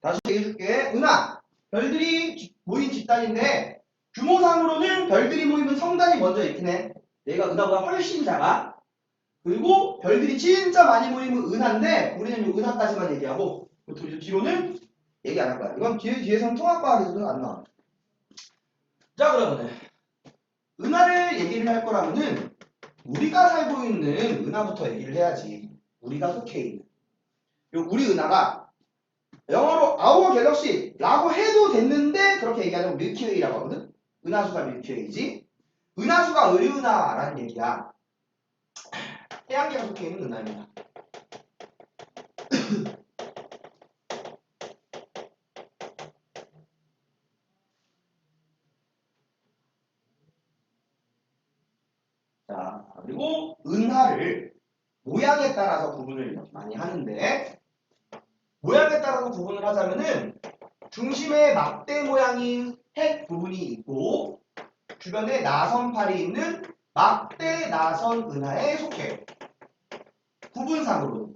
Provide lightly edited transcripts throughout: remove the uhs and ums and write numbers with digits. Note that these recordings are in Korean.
다시 얘기해줄게. 은하. 별들이 모인 집단인데 규모상으로는 별들이 모이면 성단이 먼저 있긴 해. 얘가 은하보다 훨씬 작아. 그리고 별들이 진짜 많이 모이면 은하인데 우리는 이 은하까지만 얘기하고 뒤로는 얘기 안 할 거야. 이건 뒤에서는 통합과학에서도 안 나와. 자, 그러면은 은하를 얘기를 할 거라면은 우리가 살고 있는 은하부터 얘기를 해야지. 우리가 속해 있는. 요 우리 은하가 영어로 our galaxy라고 해도 됐는데 그렇게 얘기하자면 밀키웨이라고 하거든. 은하수가 밀키웨이지. 은하수가 의은하라는 얘기야. 태양계가 속해 있는 은하입니다. 자, 그리고 은하를 모양에 따라서 구분을 많이 하는데 모양에 따라서 구분을 하자면은 중심에 막대 모양인 핵 부분이 있고 주변에 나선팔이 있는 막대 나선 은하에 속해. 구분상으로.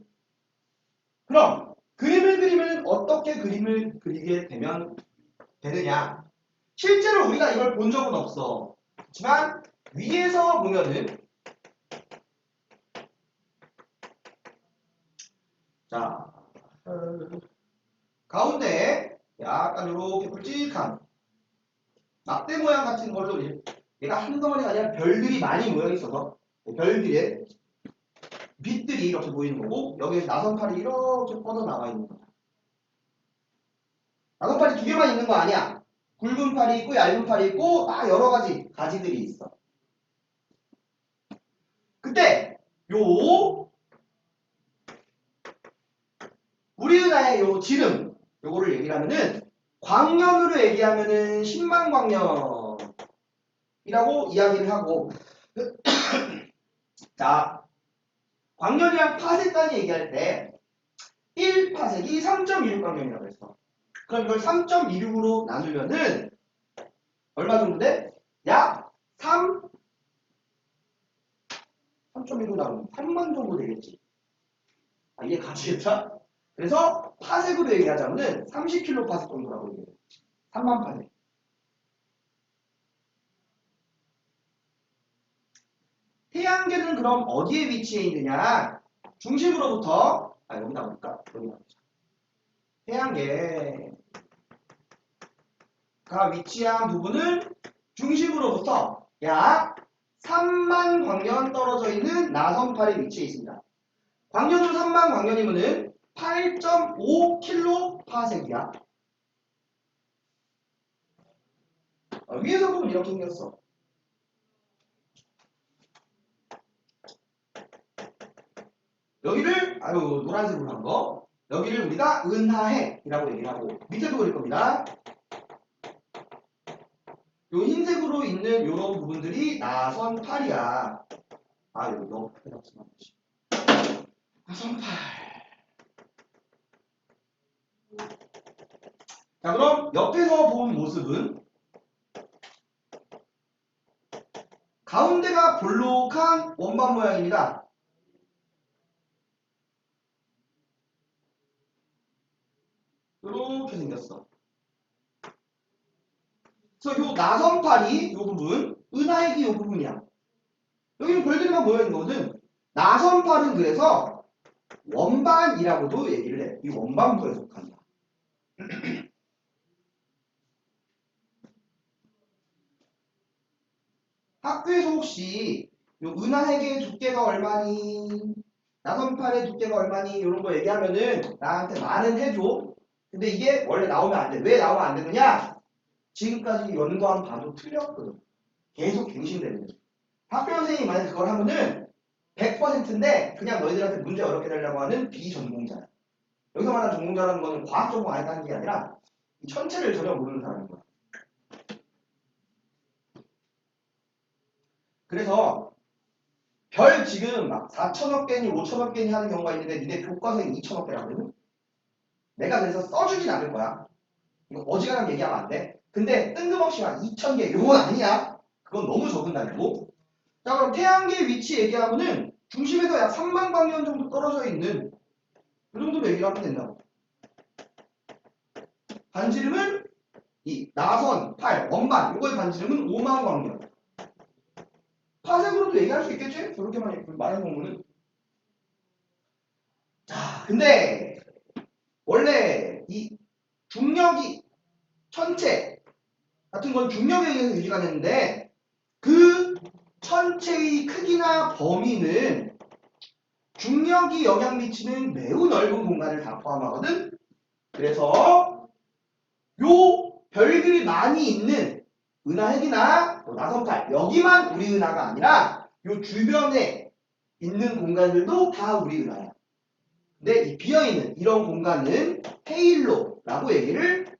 그럼 그림을 그리면 어떻게 그림을 그리게 되느냐? 실제로 우리가 이걸 본 적은 없어. 하지만 위에서 보면은 자 가운데 약간 이렇게 굵직한 막대 모양 같은 걸로 얘가 한 덩어리가 아니라 별들이 많이 모여 있어서 별들의 빛들이 이렇게 보이는 거고 여기에 나선팔이 이렇게 뻗어 나와 있는 거야. 나선팔이 두 개만 있는 거 아니야. 굵은 팔이 있고 얇은 팔이 있고 막 여러 가지 가지들이 있어. 그때 요 우리 은하의 요 지름 요거를 얘기를 하면은 광년으로 얘기하면은 10만 광년이라고 이야기를 하고 자 광년이랑 파세까지 얘기할 때 1파색이 3.26 광년이라고 했어. 그럼 이걸 3.26으로 나누면은 얼마 정도 돼? 약 3.1로 나누면 3만 정도 되겠지. 아, 이게 가지겠다? 그래서 파색으로 얘기하자면은 30kg 파색 정도라고 얘기해요. 3만 파색. 태양계는 그럼 어디에 위치해 있느냐? 중심으로부터 여기다 볼까? 여기다 보자. 태양계가 위치한 부분은 중심으로부터 약 3만 광년 떨어져 있는 나선팔에 위치해 있습니다. 광년으로 3만 광년이면은 8.5kg 파색이야. 위에서 보면 이렇게 생겼어. 여기를 노란색으로 한 거. 여기를 우리가 은하핵이라고 얘기를 하고 밑에도 그릴 겁니다. 요 흰색으로 있는 요런 부분들이 나선팔이야. 여기 너무 크게 나왔지만 나선팔. 자, 그럼 옆에서 본 모습은 가운데가 볼록한 원반 모양입니다. 이렇게 생겼어. 그래서 요 나선팔이 요 부분, 은하핵이 요 부분이야. 여기는 별들만 모여있는 거거든. 나선팔은 그래서 원반이라고도 얘기를 해. 이 원반부에 속한다. 학교에서 혹시 요 은하핵의 두께가 얼마니? 나선팔의 두께가 얼마니? 이런 거 얘기하면은 나한테 말은 해줘. 근데 이게 원래 나오면 안 돼. 왜 나오면 안 되느냐? 지금까지 연구한 바도 틀렸거든. 계속 갱신되는 거지. 학교 선생님이 만약 그걸 하면은 100%인데 그냥 너희들한테 문제 어렵게 내려고 하는 비전공자야. 여기서 말하는 전공자라는 거는 과학 전공 안 했다는 게 아니라 이 천체를 전혀 모르는 사람인 거야. 그래서 별 지금 막 4천억 개니 5천억 개니 하는 경우가 있는데 니네 교과서에 2천억 개라거든? 내가 그래서 써주진 않을 거야. 이거 어지간하면 얘기하면 안 돼. 근데 뜬금없이 막 2천 개 이건 아니야. 그건 너무 적은다고. 자, 그럼 태양계 위치 얘기하면은 중심에서 약 3만 광년 정도 떨어져 있는 이 정도로 얘기를 하면 된다고. 반지름은 이 나선, 팔, 원반 요거의 반지름은 5만 광년. 파생으로도 얘기할 수 있겠지? 저렇게만 말해보면은. 자, 근데 원래 이 중력이 천체 같은 건 중력에 의해서 유지가 되는데 그 천체의 크기나 범위는 중력이 영향 미치는 매우 넓은 공간을 다 포함하거든. 그래서 요 별들이 많이 있는 은하핵이나 나선팔 여기만 우리 은하가 아니라 요 주변에 있는 공간들도 다 우리 은하야. 근데 이 비어있는 이런 공간은 헤일로라고 얘기를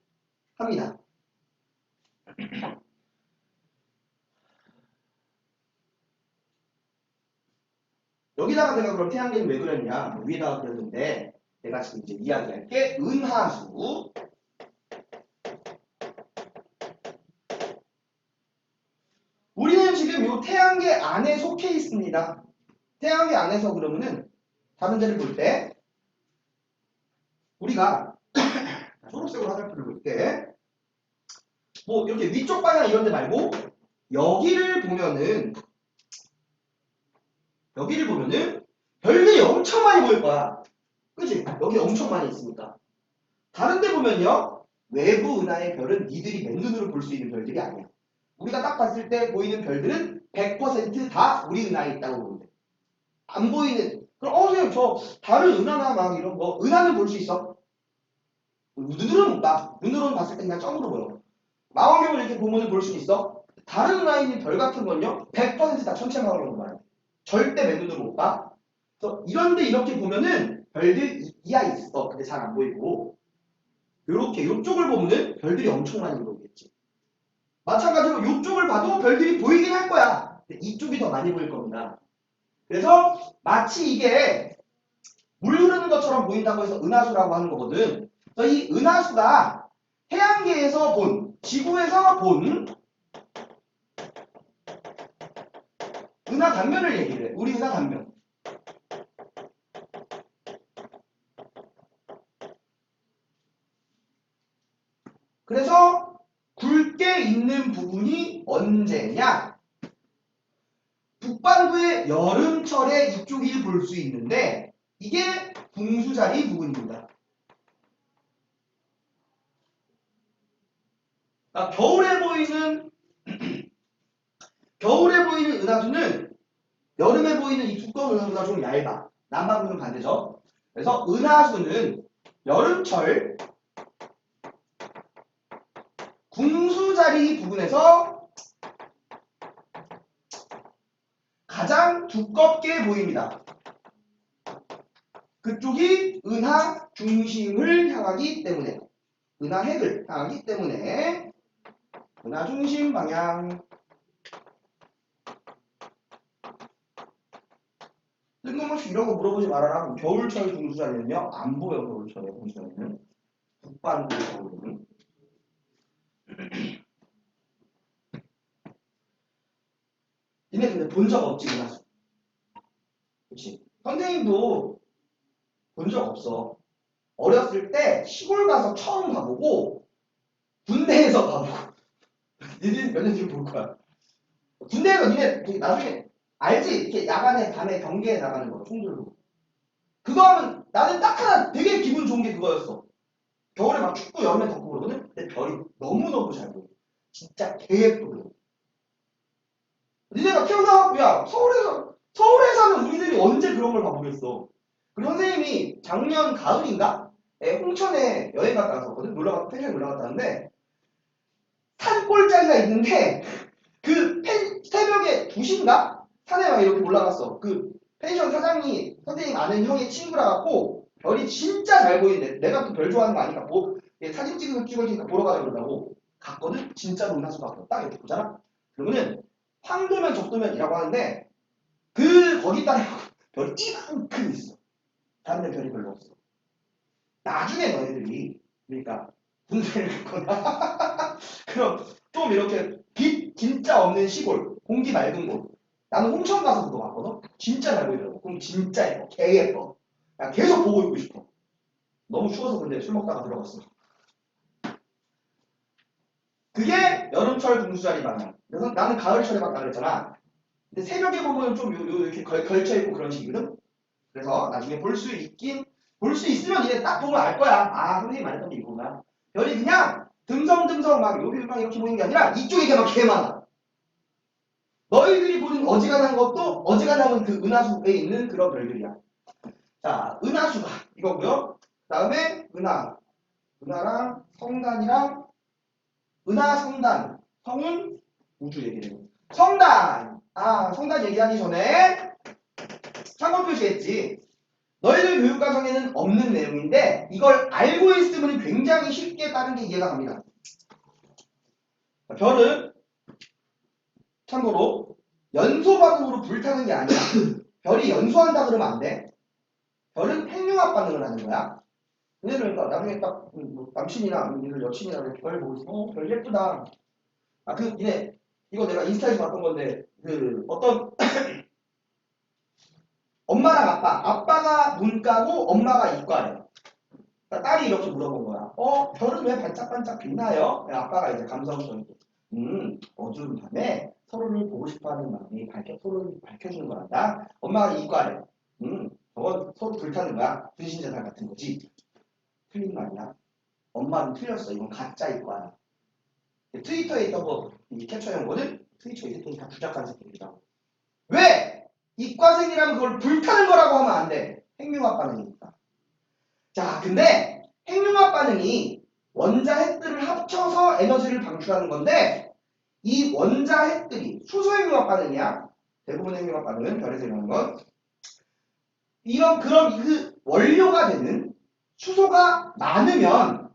합니다. 여기다가 내가 그럼 태양계는 왜 그렸냐 위에다가 그렸는데 내가 지금 이제 이야기할게. 은하수 우리는 지금 요 태양계 안에 속해 있습니다. 태양계 안에서 그러면은 다른 데를 볼 때 우리가 초록색으로 화살표를 볼게. 뭐 이렇게 위쪽 방향 이런 데 말고 여기를 보면은 별들이 엄청 많이 보일 거야. 그치? 여기 엄청 많이 있으니까. 다른 데 보면요. 외부 은하의 별은 니들이 맨눈으로 볼 수 있는 별들이 아니야. 우리가 딱 봤을 때 보이는 별들은 100% 우리 은하에 있다고 보면 돼. 안 보이는 그럼 선생님 저 다른 은하나 막 이런 거 은하는 볼 수 있어? 눈으로는 못 봐. 눈으로는 봤을 때 그냥 점으로 보여. 망원경을 이렇게 보면은 볼 수 있어? 다른 은하에 있는 별 같은 건요 100%다 천체 망원경으로 봐야 돼. 절대 맨눈으로 못 봐. 그래서 이런데 이렇게 보면은 별들 이하에 있어. 근데 잘 안 보이고 요렇게 요쪽을 보면은 별들이 엄청 많이 보이겠지. 마찬가지로 요쪽을 봐도 별들이 보이긴 할 거야. 근데 이쪽이 더 많이 보일 겁니다. 그래서 마치 이게 물 흐르는 것처럼 보인다고 해서 은하수라고 하는 거거든. 그래서 이 은하수가 태양계에서 본, 지구에서 본 은하 단면을 얘기를 해. 우리 은하 단면. 그래서 굵게 있는 부분이 언제냐? 북반구의 여름철에 이쪽이 볼 수 있는데 이게 궁수자리 부분입니다. 그러니까 겨울에 보이는 은하수는 여름에 보이는 이 두꺼운 은하수가 좀 얇아. 남반구는 반대죠. 그래서 은하수는 여름철 궁수자리 부분에서 가장 두껍게 보입니다. 그쪽이 은하 중심을 향하기 때문에 은하핵을 향하기 때문에 은하 중심 방향. 뜬금없이 이런 거 물어보지 말아라. 겨울철 궁수자리는요 안 보여. 겨울철에 궁수자리는 북반구의 겨울은. 니네 근데 본 적 없지 은하수. 그치? 선생님도 본 적 없어. 어렸을 때 시골 가서 처음 가보고 군대에서 가보고 니네 몇 년 뒤에 볼 거야. 군대에서 니네 나중에 알지? 이렇게 야간에 밤에 경계에 나가는 거 총들로. 그거 하면 나는 딱 하나 되게 기분 좋은 게 그거였어. 겨울에 막 춥고 여름에 덥고 그러거든? 근데 별이 너무너무 잘 보여. 진짜 개 예쁘거든. 니네가 태어나갖고 야 서울에 사는 우리들이 언제 그런 걸 봐보겠어. 그리고 선생님이 작년 가을인가? 홍천에 여행 갔다 왔었거든. 펜션에 놀러 갔다 왔는데 산골짜기가 있는데 그 새벽에 2시인가? 산에 막 이렇게 올라갔어. 그 펜션 사장이 선생님 아는 형의 친구라 갖고 별이 진짜 잘 보이는데 내가 또 별 좋아하는 거 아니까 사진 찍을 테니까 보러 가자 그러다고 갔거든. 진짜로 은하수가 딱 이렇게 보잖아. 그러면은 황도면 적도면이라고 하는데 거기다가 별이 이만큼 있어. 다른 데 별이 별로 없어. 나중에 너희들이 그러니까 군대를 갔거나 그럼 좀 이렇게 빛 진짜 없는 시골 공기 맑은 곳. 나는 홍천 가서 그거 봤거든. 진짜 잘 보이더라고. 그럼 진짜 예뻐. 개 예뻐. 야, 계속 보고 있고 싶어. 너무 추워서 근데 술 먹다가 들어갔어. 그게 여름철 분수자리 방향. 그래서 나는 가을철에 봤다 그랬잖아. 근데 새벽에 보면 좀 이렇게 걸쳐있고 그런 식이거든. 그래서 나중에 볼 수 있으면 이제 딱 보면 알 거야. 아, 선생님 말했던 게 이거구나. 별이 그냥 듬성듬성 막 여기만 이렇게 보이는 게 아니라 이쪽에 막 개 많아. 너희들이 보는 어지간한 것도 어지간하면 그 은하수에 있는 그런 별들이야. 자, 은하수가 이거고요. 그 다음에 은하랑 성단이랑 은하, 성단, 성은 우주 얘기를. 성단! 성단 얘기하기 전에 참고 표시했지. 너희들 교육과정에는 없는 내용인데 이걸 알고 있으면 굉장히 쉽게 다른 게 이해가 갑니다. 별은 참고로 연소 반응으로 불타는 게 아니야. 별이 연소한다 그러면 안 돼. 별은 핵융합 반응을 하는 거야. 그러니까 나중에 딱 남친이나 여친이나 이렇게 별 보고 있어. 별 예쁘다. 이거 내가 인스타에서 봤던 건데 어떤 엄마랑 아빠가 문과고 엄마가 이과래. 그러니까 딸이 이렇게 물어본 거야. 별은 왜 반짝반짝 빛나요? 아빠가 이제 감성적이고 어두운 밤에 서로를 보고 싶어하는 마음이 서로를 밝혀주는 거란다. 엄마가 이과래. 저건 서로 불타는 거야. 분신자살 같은 거지. 틀린 말이야. 엄마는 틀렸어. 이건 가짜 이과야. 트위터에 있던 이 캡처 연구는 트위터에 있던 다 부작한 새끼들이라고. 왜? 이과생이라면 그걸 불타는 거라고 하면 안 돼. 핵융합 반응이니까. 자, 근데 핵융합 반응이 원자 핵들을 합쳐서 에너지를 방출하는 건데 이 원자 핵들이 수소 핵융합 반응이야. 대부분 핵융합 반응은 별에서 일어나는 건. 그럼 그 원료가 되는 수소가 많으면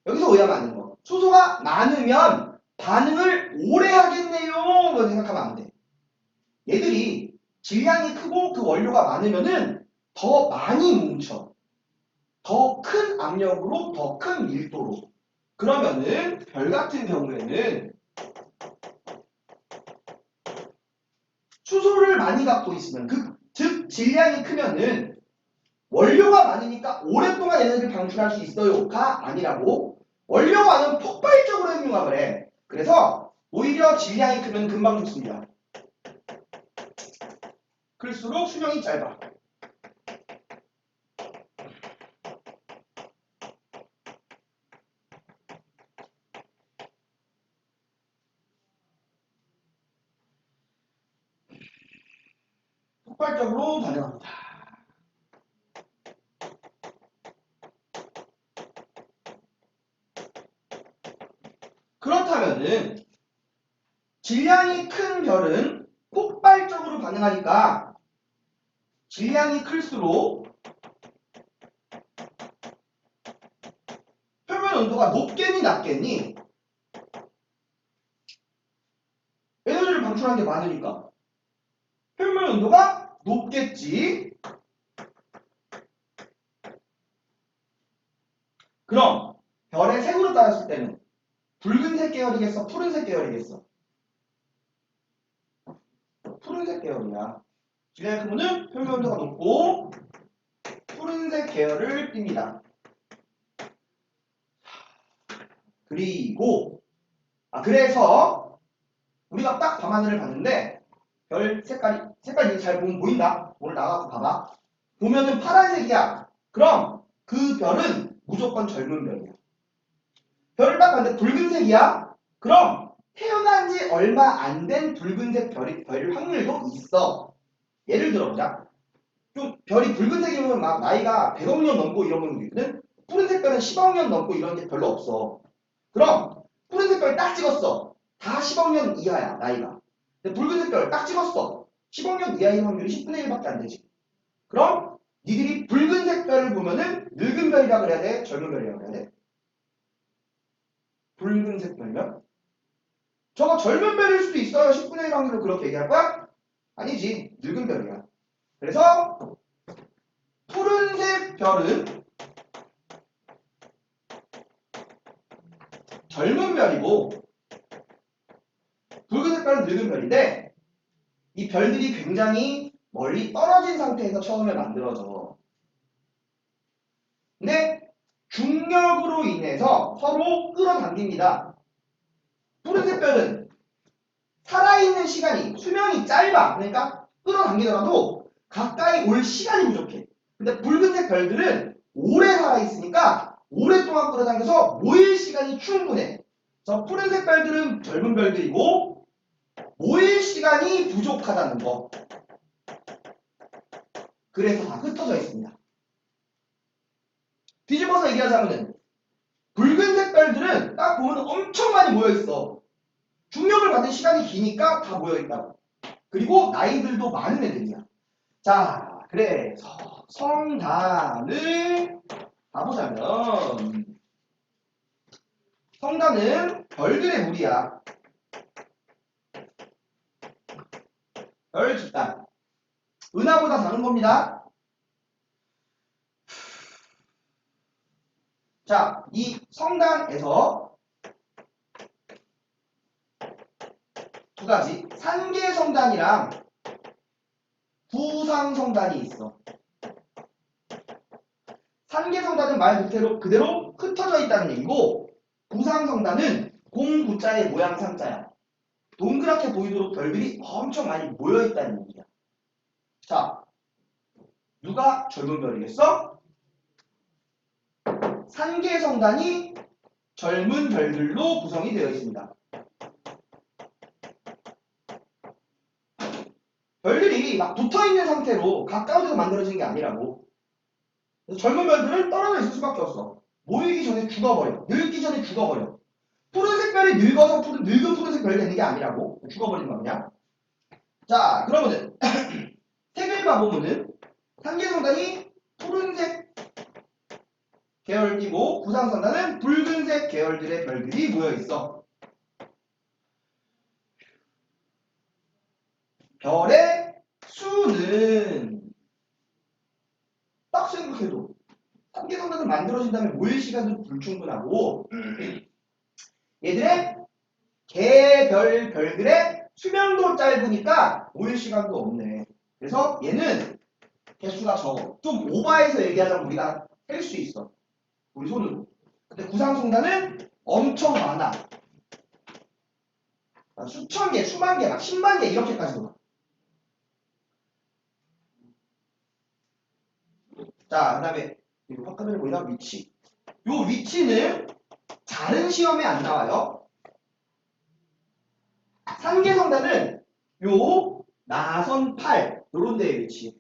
여기서 오해하면 안 되는 거. 수소가 많으면 반응을 오래 하겠네요. 뭐 생각하면 안 돼. 얘들이 질량이 크고 그 원료가 많으면은 더 많이 뭉쳐. 더 큰 압력으로, 더 큰 밀도로. 그러면은 별 같은 경우에는 수소를 많이 갖고 있으면, 즉 질량이 크면은 원료가 많으니까 오랫동안 에너지를 방출할 수 있어요가 아니라고. 원료가 많으면 폭발적으로 핵융합을 해. 그래서 오히려 질량이 크면 금방 죽습니다. 클수록 수명이 짧아. 폭발적으로 반응합니다. 그렇다면은 질량이 큰 별은 폭발적으로 반응하니까 질량이 클수록 표면 온도가 높겠니 낮겠니? 에너지를 방출하는 게 많으니까 표면 온도가 높겠지. 그럼 별의 색으로 따졌을 때는 붉은색 계열이겠어? 푸른색 계열이겠어? 푸른색 계열이야. 질량이 크면은 표면 온도가 높고 푸른색 계열을 띱니다. 그리고 그래서 우리가 딱 밤하늘을 봤는데 별 색깔이 잘 보면 보인다. 오늘 나가서 봐봐. 보면은 파란색이야. 그럼 그 별은 무조건 젊은 별이야. 별을 딱 봤는데 붉은색이야. 그럼 태어난 지 얼마 안 된 붉은색 별일 확률도 있어. 예를 들어보자. 좀 별이 붉은색이면 막 나이가 100억 년 넘고 이런 건 있거든. 푸른색 별은 10억 년 넘고 이런 게 별로 없어. 그럼 푸른색 별 딱 찍었어. 다 10억 년 이하야 나이가. 근데 붉은색 별 딱 찍었어. 10억 년 이하인 확률이 10분의 1밖에 안 되지. 그럼 니들이 붉은색 별을 보면은 늙은 별이라 그래야 돼? 젊은 별이라 그래야 돼? 붉은색 별이면? 저거 젊은 별일 수도 있어요. 10분의 1 확률로 그렇게 얘기할 거야? 아니지. 늙은 별이야. 그래서 푸른색 별은 젊은 별이고 붉은색 별은 늙은 별인데 이 별들이 굉장히 멀리 떨어진 상태에서 처음에 만들어져. 근데 중력으로 인해서 서로 끌어당깁니다. 푸른색 별은 살아있는 시간이 수명이 짧아. 그러니까 끌어당기더라도 가까이 올 시간이 부족해. 근데 붉은색 별들은 오래 살아있으니까 오랫동안 끌어당겨서 모일 시간이 충분해. 그래서 푸른색 별들은 젊은 별들이고 모일 시간이 부족하다는 거. 그래서 다 흩어져 있습니다. 뒤집어서 얘기하자면은 붉은색 별들은 딱 보면 엄청 많이 모여있어. 중력을 받는 시간이 기니까 다 모여있다고. 그리고 나이들도 많은 애들이야. 자, 그래서 성단을 가보자면 성단은 별들의 무리야. 별 집단. 은하보다 작은 겁니다. 자, 이 성단에서 두 가지 산계성단이랑 구상성단이 있어. 산계성단은 말 그대로 흩어져 있다는 얘기고 구상성단은 공구자의 모양 상자야. 동그랗게 보이도록 별들이 엄청 많이 모여있다는 얘기야. 자, 누가 젊은 별이겠어? 산계성단이 젊은 별들로 구성이 되어 있습니다. 별들이 막 붙어있는 상태로 가까운 데서 만들어진 게 아니라고. 그래서 젊은 별들은 떨어져 있을 수밖에 없어. 모이기 전에 죽어버려. 늙기 전에 죽어버려. 푸른색 별이 늙어서 늙은 푸른색 별이 되는 게 아니라고. 죽어버리는 거 그냥. 자, 그러면은 색을 봐보면은 산계성단이 푸른색 계열이고 구상성단은 붉은색 계열들의 별들이 모여있어. 별의 수는 딱 생각해도 산계성단은 만들어진 다음에 모일 시간도 불충분하고 얘들의 별들의 수명도 짧으니까 모일 시간도 없네. 그래서 얘는 개수가 적어. 좀 오버해서 얘기하자면 우리가 셀 수 있어. 우리 손으로. 근데 구상성단은 엄청 많아. 수천 개, 수만 개, 막 10만 개 이렇게까지도 가. 자, 그 다음에 화면에 보이나? 위치. 요 위치는 다른 시험에 안 나와요. 산계성단은 요 나선 8 요런 데에 위치해.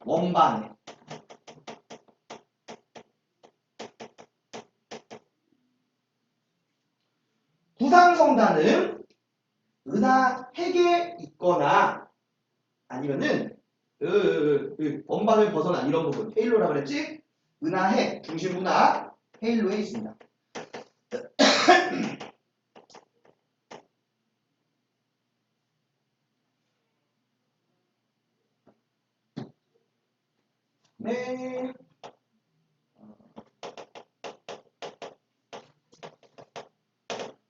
원반에. 구상성단은 은하 핵에 있거나 아니면은 원반을 벗어난 이런 부분 헤일로라 그랬지? 은하 핵 중심 은하 헤일로에 있습니다. 네.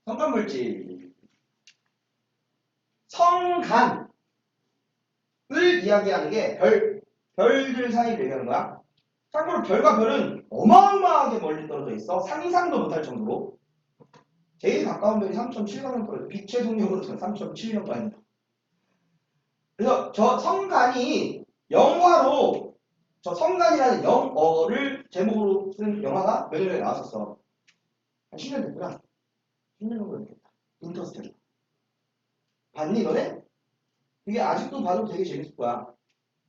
성간물질 성간을 이야기하는 게 별들 사이를 얘기하는 거야. 참고로 별과 별은 어마어마하게 멀리 떨어져 있어. 상상도 못할 정도로. 제일 가까운 별이 3.7광년 떨어져. 빛의 속력으로 3.7년 빠진다. 그래서 저 성간이 영화로 저 성간이라는 영어를 제목으로 쓴 영화가 몇 년 전에 나왔었어. 한 10년 됐구나. 10년 정도 됐겠다. 인터스텔라. 봤니 너네? 이게 아직도 봐도 되게 재밌을 거야.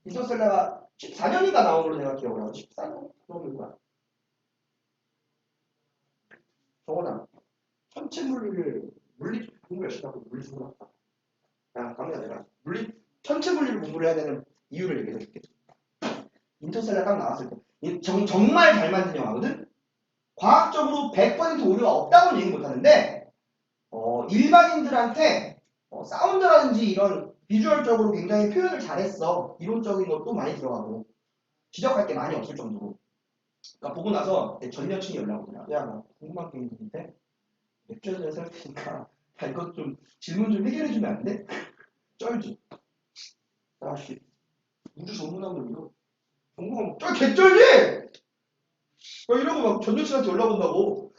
인터스텔라가 14년인가 나온 걸로 내가 기억을 하고 14년 그런 거야. 저거나 천체 물리를 물리 공부 열심히 하고 물리 공부 한다. 야, 강민아 내가 천체 물리를 공부를 해야 되는 이유를 얘기해 줄게. 인터스텔라 딱 나왔을 때 정말 잘 만든 영화거든. 과학적으로 100% 오류가 없다고는 얘기 못하는데 일반인들한테 사운드라든지 이런 비주얼적으로 굉장히 표현을 잘했어. 이론적인 것도 많이 들어가고 지적할 게 많이 없을 정도로. 그러니까 보고 나서 내 전 여친이 연락 오더라. 야, 나 궁금한 게 있는데 맥주 한잔 살 테니까 이것 좀 질문 좀 해결해 주면 안 돼? 쩔지. 아씨 우주 전문하면 이거 궁금한 거 개쩔지? 이러고 막 전 여친한테 연락 온다고.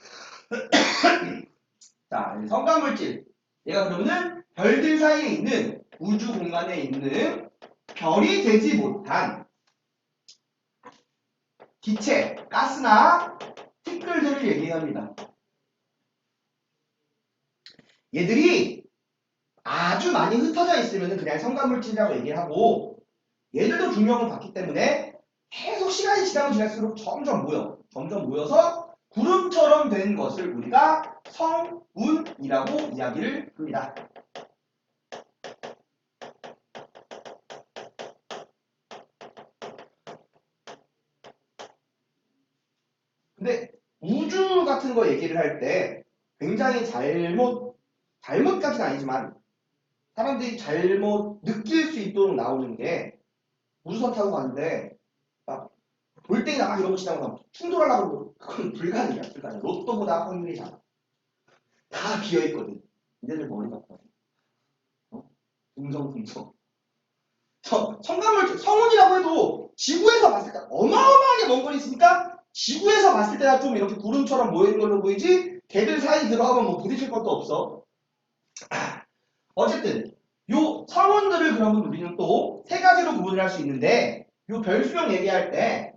자, 성간물질. 얘가 그러면은 별들 사이에 있는 우주 공간에 있는 별이 되지 못한 기체, 가스나 티끌들을 얘기합니다. 얘들이 아주 많이 흩어져 있으면 그냥 성간물질이라고 얘기를 하고 얘들도 중력을 받기 때문에 계속 시간이 지나면 지날수록 점점 모여서 구름처럼 된 것을 우리가 성운이라고 이야기를 합니다. 근데 우주 같은 거 얘기를 할 때 굉장히 잘못까지는 아니지만 사람들이 잘못 느낄 수 있도록 나오는 게 우주선 타고 가는데 막 돌덩이나 막 이런 거 지나가면 충돌하려고 그러고 그건 불가능이야. 로또보다 확률이 작아. 다 비어있거든. 얘네들 머리가 아파. 둥성둥성. 성간물질, 성운이라고 해도 지구에서 봤을 때 어마어마하게 먼 거리 있으니까 지구에서 봤을 때나 좀 이렇게 구름처럼 모이는 걸로 보이지 걔들 사이 들어가면 뭐 부딪힐 것도 없어. 어쨌든 요 성운들을 그러면 우리는 또 세 가지로 구분을 할 수 있는데 요 별수령 얘기할 때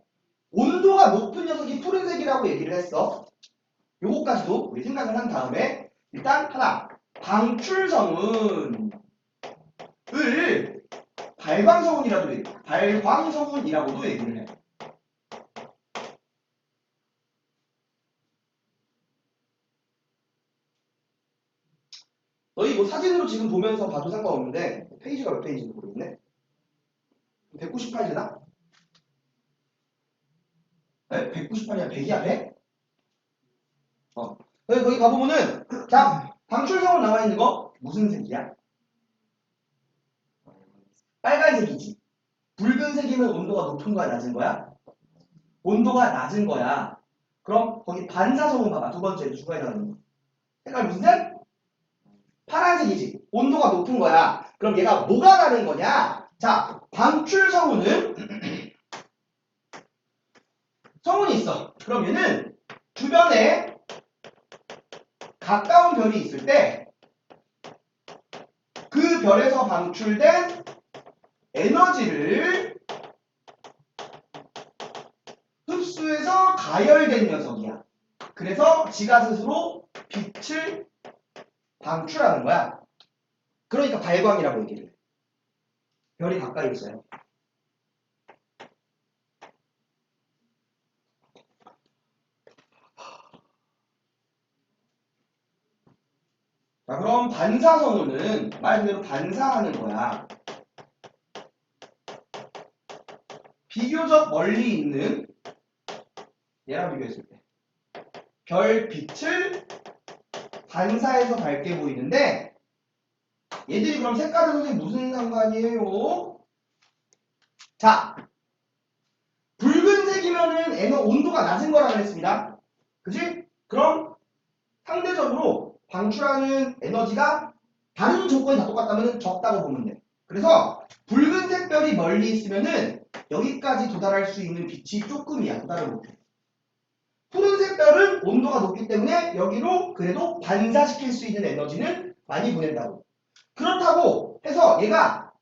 온도가 높은 녀석이 푸른색이라고 얘기를 했어. 요거까지도 우리 생각을 한 다음에 일단 하나 방출성운을 발광성운이라고도 얘기를 해. 너희 뭐 사진으로 지금 보면서 봐도 상관없는데 페이지가 몇 페이지인지 모르겠네. 198이나? 네? 198이야 100이야 100? 거기 가보면은 자 방출성운 나와 있는 거 무슨 색이야? 빨간색이지. 붉은색이면 온도가 높은 거야 낮은 거야? 온도가 낮은 거야. 그럼 거기 반사성운 봐봐. 두 번째 주가에 나오는 거. 색깔 무슨 색? 파란색이지. 온도가 높은 거야. 그럼 얘가 뭐가 다른 거냐? 자, 방출성운은 성운이 있어. 그럼 얘는 주변에 가까운 별이 있을 때 그 별에서 방출된 에너지를 흡수해서 가열된 녀석이야. 그래서 지가 스스로 빛을 방출하는 거야. 그러니까 발광이라고 얘기를 해. 별이 가까이 있어요. 자, 그럼 반사성운은 말 그대로 반사하는 거야. 비교적 멀리 있는 얘랑 비교했을 때 별빛을 반사해서 밝게 보이는데 얘들이 그럼 색깔은 선생님 무슨 상관이에요? 자, 붉은색이면은 온도가 낮은 거라 그랬습니다. 그치? 그럼 상대적으로 방출하는 에너지가 다른 조건이 다 똑같다면 적다고 보면 돼. 그래서 붉은색 별이 멀리 있으면은 여기까지 도달할 수 있는 빛이 조금이야. 도달을 못해. 푸른색 별은 온도가 높기 때문에 여기로 그래도 반사시킬 수 있는 에너지는 많이 보낸다고. 그렇다고 해서 얘가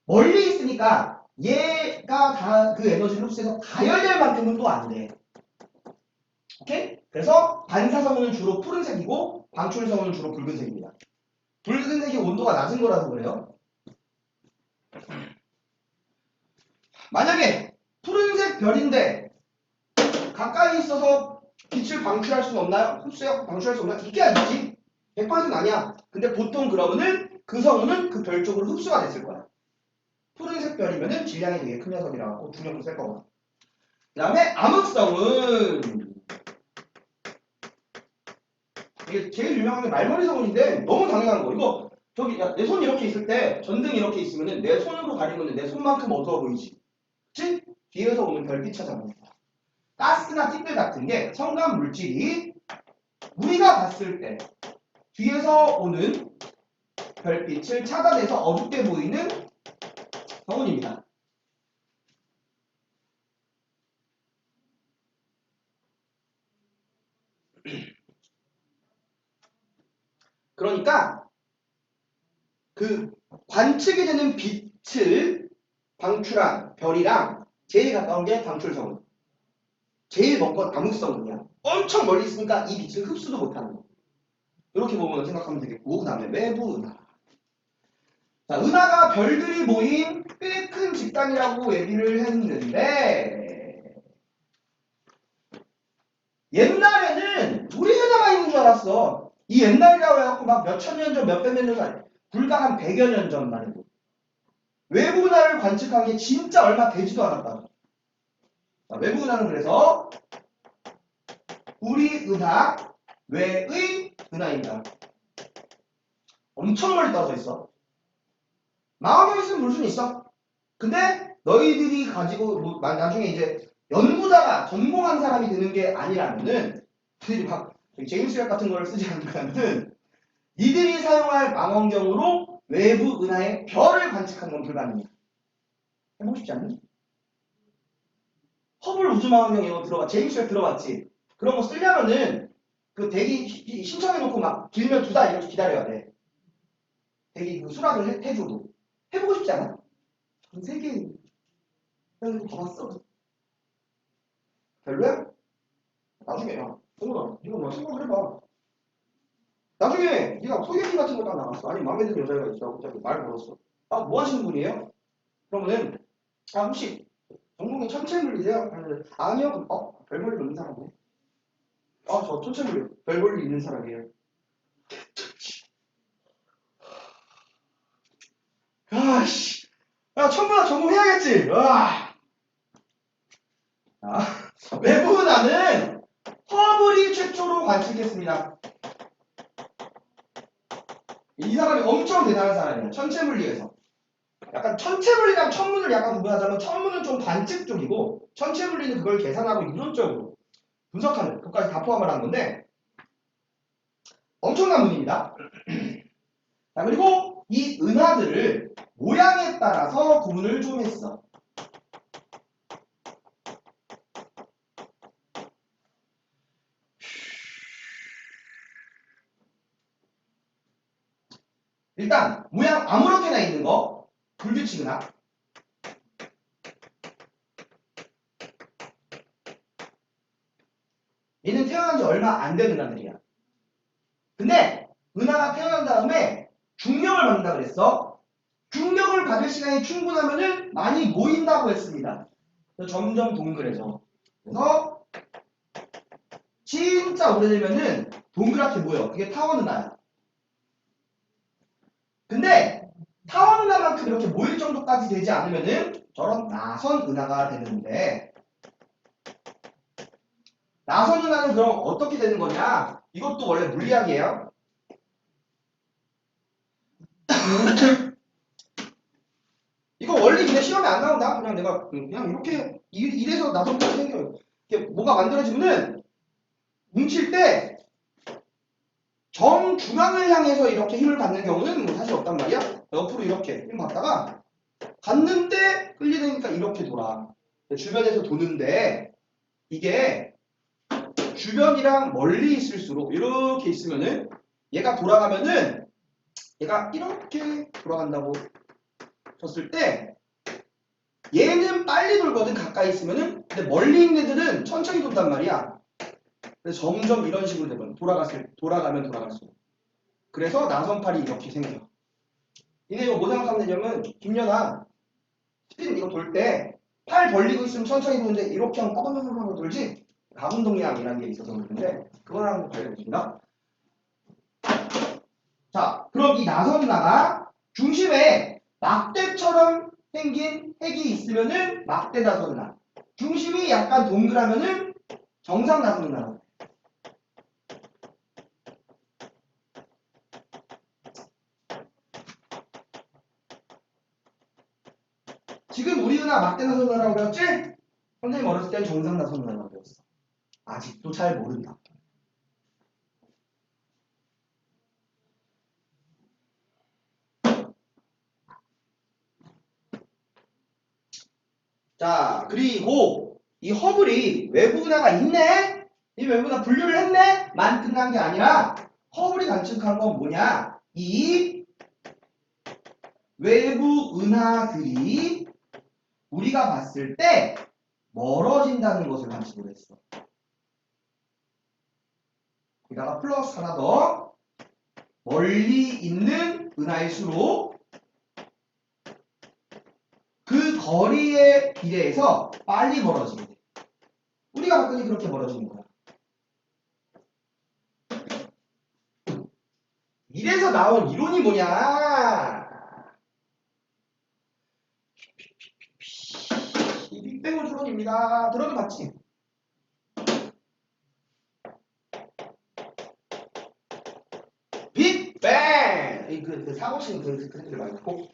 멀리 있으니까 얘가 다 그 에너지를 흡수해서 가열될 만큼은 또 안 돼. 오케이? 그래서 반사성운은 주로 푸른색이고 방출성운은 주로 붉은색입니다. 붉은색이 온도가 낮은 거라서 그래요. 만약에 푸른색 별인데 가까이 있어서 빛을 방출할 수는 없나요? 흡수해 방출할 수 없나요? 이게 아니지. 100%는 아니야. 근데 보통 그러면은 그 성운은 그 별 쪽으로 흡수가 됐을 거야. 푸른색 별이면은 질량이 되게 큰 녀석이라 갖고 중력도 셀 거고. 그 다음에 암흑성은 이게 제일 유명한 게 말머리 성운인데 너무 당연한 거. 이거 저기 내 손 이렇게 있을 때 전등 이렇게 있으면은 내 손으로 가리면 내 손만큼 어두워 보이지. 즉 뒤에서 오는 별빛 찾아보는 거야. 가스나 티끌 같은 게 성간 물질이 우리가 봤을 때 뒤에서 오는 별빛을 차단해서 어둡게 보이는 성운입니다. 그러니까 그 관측이 되는 빛을 방출한 별이랑 제일 가까운 게 방출성은. 제일 먼 건 암흑성이야. 엄청 멀리 있으니까 이 빛을 흡수도 못하는 거. 이렇게 보면 생각하면 되겠고, 그 다음에 외부 은하. 자, 은하가 별들이 모인 꽤 큰 집단이라고 얘기를 했는데, 옛날에는 우리 은하가 있는 줄 알았어. 이 옛날이라고 해갖고 막 몇천 년 전, 몇백 년 전, 아니, 불과 한 100여 년 전만 해도. 외부 은하를 관측한 게 진짜 얼마 되지도 않았다. 자, 외부 은하는 그래서 우리 은하 외의 은하입니다. 엄청 멀리 떨어져 있어. 망원경 있으면 볼 수는 있어. 근데 너희들이 가지고 나중에 이제 연구자가 전공한 사람이 되는 게 아니라면은 너희들이 막 제임스 웹 같은 걸 쓰지 않으면은 니들이 사용할 망원경으로 외부 은하의 별을 관측하는 건 불가능이야. 해보고 싶지 않니? 허블 우주망원경 이거 들어봐. 제임스 웹 들어봤지? 그런 거 쓰려면은 그 대기 신청해놓고 막 길면 2달 이렇게 기다려야 돼. 대기 그 수락을 해줘도. 해보고 싶지 않아? 전 세계 이거 봐봤어. 별로야? 나중에 야 동훈아 이거 뭐 생각을 해봐. 나중에 네가 소개팅 같은 거 딱 나갔어. 아니 마음에 드는 여자가 있어. 갑자기 말 걸었어. 아 뭐 하시는 분이에요? 그러면은 아 혹시 전공이 천체물리세요? 아니요. 별 볼일 있는 사람이네. 저 천체물리 별 볼일 있는 사람이에요. 아씨 야 천문학 전공해야겠지. 와. 외부 은하는 허블이 최초로 관측했습니다. 이 사람이 엄청 대단한 사람이에요. 천체물리에서. 약간 천체물리랑 천문을 약간 구분하자면 천문은 좀 관측 쪽이고 천체물리는 그걸 계산하고 이론적으로 분석하는 그것까지 다 포함을 한 건데 엄청난 분입니다. 자, 그리고 이 은하들을 모양에 따라서 구분을 좀 했어. 일단 모양 아무렇게나 있는 거 불규칙 은하. 얘는 태어난 지 얼마 안 된 은하들이야. 근데 은하가 태어난 다음에 중력을 받는다 그랬어. 중력을 받을 시간이 충분하면은 많이 모인다고 했습니다. 그래서 점점 동그래져. 그래서 진짜 오래되면은 동그랗게 모여. 그게 타원 은하야. 근데 타원 은하만큼 이렇게 모일 정도까지 되지 않으면은 저런 나선 은하가 되는데 나선 은하는 그럼 어떻게 되는 거냐? 이것도 원래 물리학이에요. 이거 원리 그냥 시험에 안 나온다. 그냥 내가 그냥 이렇게 이래서 나선까지 생겨요. 이렇게 뭐가 만들어지면은 뭉칠 때 정중앙을 향해서 이렇게 힘을 받는 경우는 뭐 사실 없단 말이야. 옆으로 이렇게 힘 받다가 갔는데 끌리니까 이렇게 돌아. 주변에서 도는데 이게 주변이랑 멀리 있을수록 이렇게 있으면은 얘가 돌아가면은 얘가 이렇게 돌아간다고 쳤을 때 얘는 빨리 돌거든 가까이 있으면은. 근데 멀리 있는 애들은 천천히 돈단 말이야. 그래서 점점 이런 식으로 되거든. 돌아가면 돌아갈수록. 그래서 나선팔이 이렇게 생겨. 이게 이거 뭐 생각하면 되냐면 김연아 스피드 이거 돌 때 팔 벌리고 있으면 천천히 도는데 이렇게 하면 빠바바바바 돌지. 가운동량이라는 게 있어서 그러는데 그거랑 관련됩니다. 자, 그럼 이 나선 은하가 중심에 막대처럼 생긴 핵이 있으면은 막대 나선 은하. 중심이 약간 동그라면은 정상 나선 은하. 지금 우리 은하 막대 나선 은하라고 배웠지? 선생님 어렸을 땐 정상 나선 은하라고 배웠어. 아직도 잘 모른다. 자, 그리고 이 허블이 외부 은하가 있네? 이 외부 은하 분류를 했네? 만 끝난 게 아니라 허블이 관측한 건 뭐냐? 이 외부 은하들이 우리가 봤을 때 멀어진다는 것을 관측을 했어. 여기다가 플러스 하나 더. 멀리 있는 은하일수록 그 거리에 비례해서 빨리 멀어지게 돼. 우리가 봤더니 그렇게 멀어지는 거야. 이래서 나온 이론이 뭐냐? 이 빅뱅 우주론입니다. 들어도 봤지? 빅뱅! 그 사고치는 그 애들 말고.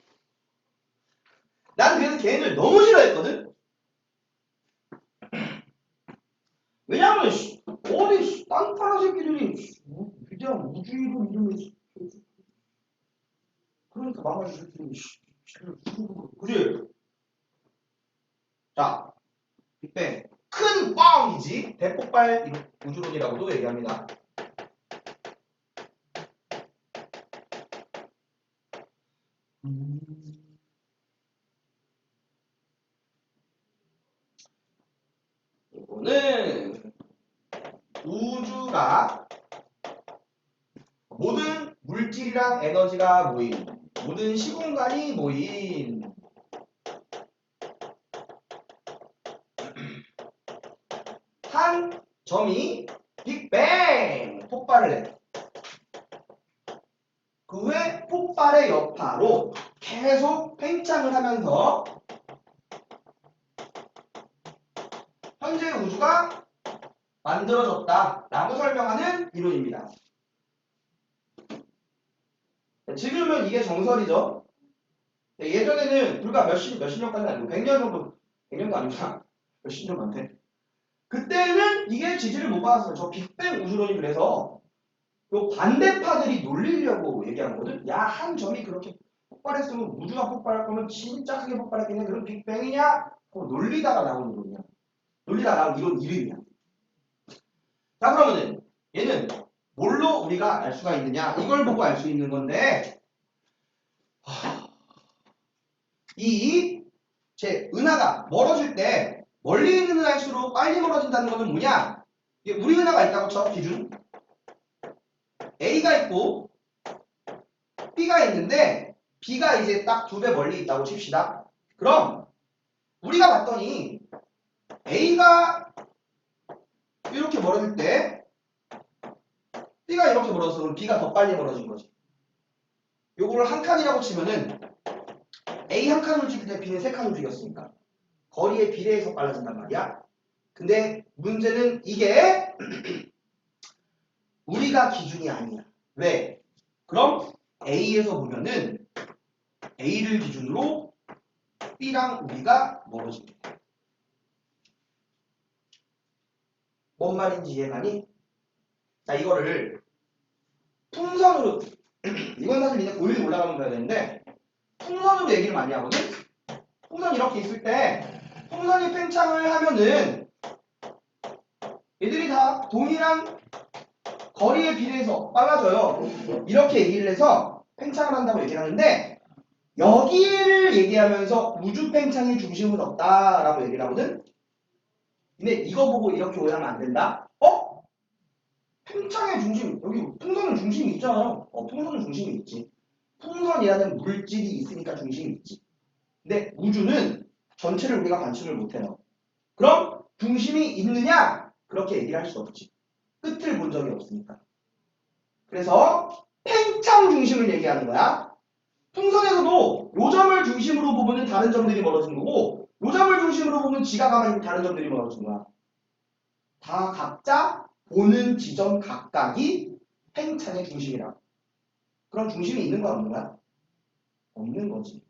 난 그래서 걔네들 너무 싫어했거든? 왜냐면, 어디, 땅파라 새끼들이, 위대한 우주이론 이름을, 그러니까 망가질 텐데, 그지? 자, 빅뱅. 큰 뻥이지. 대폭발 우주론이라고도 얘기합니다. 이거는 우주가 모든 물질이랑 에너지가 모인, 모든 시공간이 모인 한 점이 빅뱅 폭발을 해. 그 후에 폭발의 여파로 계속 팽창을 하면서 현재 우주가 만들어졌다 라고 설명하는 이론입니다. 지금은 이게 정설이죠. 예전에는 불과 몇십 년까지는 아니고 100년 정도, 100년도 아니구나. 몇십 년 많대. 그때는 이게 지지를 못 받았어요. 저 빅뱅 우주론이 그래서 요 반대파들이 놀리려고 얘기한 거거든. 야, 한 점이 그렇게 폭발했으면 우주가 폭발할 거면 진짜 크게 폭발했겠네. 그럼 빅뱅이냐? 놀리다가 나온 이론이야. 놀리다가 나온 이론 이름이야. 자, 그러면은 얘는 뭘로 우리가 알 수가 있느냐? 이걸 보고 알 수 있는 건데 제 은하가 멀어질 때 멀리 있는 은하일수록 빨리 멀어진다는 것은 뭐냐? 이게 우리 은하가 있다고 쳐, 기준. A가 있고 B가 있는데 B가 이제 딱 2배 멀리 있다고 칩시다. 그럼 우리가 봤더니 A가 이렇게 멀어질 때 B가 이렇게 멀어서 그럼 B가 더 빨리 멀어진 거지. 요거를 한 칸이라고 치면은 A 한 칸을 움직일 때 B는 3칸 움직였으니까 거리에 비례해서 빨라진단 말이야. 근데 문제는 이게 우리가 기준이 아니야. 왜? 그럼 A에서 보면은 A를 기준으로 B랑 우리가 멀어집니다. 뭔 말인지 이해가니? 자, 이거를 풍선으로 이건 사실 이제 고율이 올라가면 돼야 되는데 풍선으로 얘기를 많이 하거든? 풍선이 이렇게 있을 때 풍선이 팽창을 하면은 얘들이 다 동일한 거리에 비례해서 빨라져요. 이렇게 얘기를 해서 팽창을 한다고 얘기를 하는데 여기를 얘기하면서 우주 팽창의 중심은 없다라고 얘기를 하거든? 근데 이거 보고 이렇게 오해하면 안 된다? 팽창의 중심, 여기 풍선은 중심이 있잖아요. 풍선은 중심이 있지. 풍선이라는 물질이 있으니까 중심이 있지. 근데 우주는 전체를 우리가 관측을 못해요. 그럼 중심이 있느냐? 그렇게 얘기를 할 수 없지. 끝을 본 적이 없으니까. 그래서 팽창 중심을 얘기하는 거야. 풍선에서도 요 점을 중심으로 보면 다른 점들이 멀어지는 거고 요 점을 중심으로 보면 지가 가만히 다른 점들이 멀어지는 거야. 다 각자 보는 지점 각각이 팽창의 중심이라. 그럼 중심이 있는 거야 없는 거야? 없는 거지.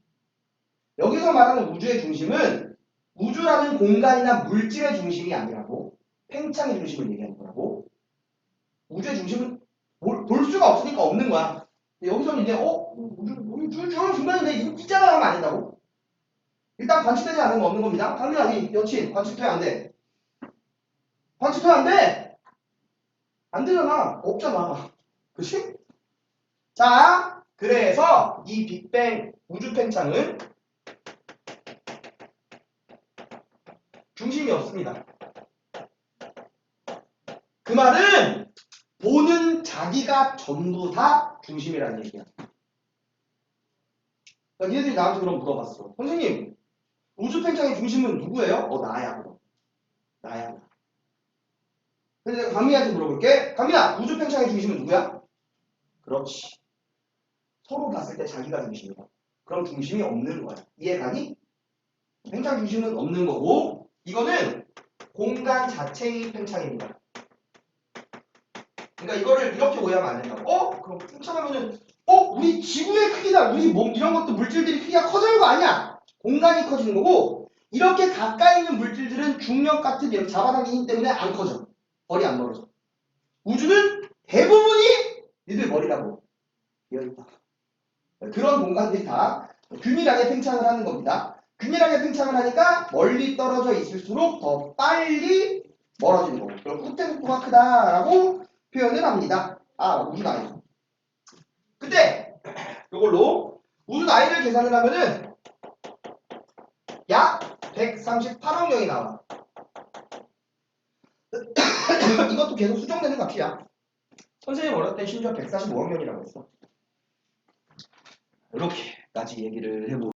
여기서 말하는 우주의 중심은 우주라는 공간이나 물질의 중심이 아니라고 팽창의 중심을 얘기하는 거라고. 우주의 중심은 볼 수가 없으니까 없는 거야. 여기서는 이제 우주 중간인데 있잖아 하면 아니다고. 일단 관측되지 않는 건 없는 겁니다. 당연히 여친 관측돼 안 돼. 관측돼 안 돼. 안 되잖아. 없잖아. 그치? 자, 그래서 이 빅뱅 우주 팽창은 중심이 없습니다. 그 말은 보는 자기가 전부 다 중심이라는 얘기야. 그러니까 니네들이 나한테 그럼 물어봤어. 선생님, 우주 팽창의 중심은 누구예요? 나야. 그럼. 나야. 근데 내가 강민이한테 물어볼게. 강민아, 우주 팽창의 중심은 누구야? 그렇지. 서로 봤을 때 자기가 중심이야. 그럼 중심이 없는 거야. 이해가니? 팽창 중심은 없는 거고, 이거는 공간 자체의 팽창입니다. 그러니까 이거를 이렇게 오해하면 안 된다고. 그럼 팽창하면은 우리 지구의 크기나 우리 몸 이런 것도 물질들이 크기가 커지는 거 아니야? 공간이 커지는 거고, 이렇게 가까이 있는 물질들은 중력 같은 이런 잡아당기는 힘 때문에 안 커져. 머리 안 멀어져. 우주는 대부분이 니들 머리라고 되어있다. 그런 공간들이 다 균일하게 팽창을 하는 겁니다. 균일하게 팽창을 하니까 멀리 떨어져 있을수록 더 빨리 멀어지는 거고, 그럼 끝에 속도가 크다라고 표현을 합니다. 우주 나이. 그때 이걸로 우주 나이를 계산을 하면은 약 138억년이 나와. 이것도 계속 수정되는 값이야. 선생님 어렸을 때 심지어 145억년이라고 했어. 이렇게까지 얘기를 해보.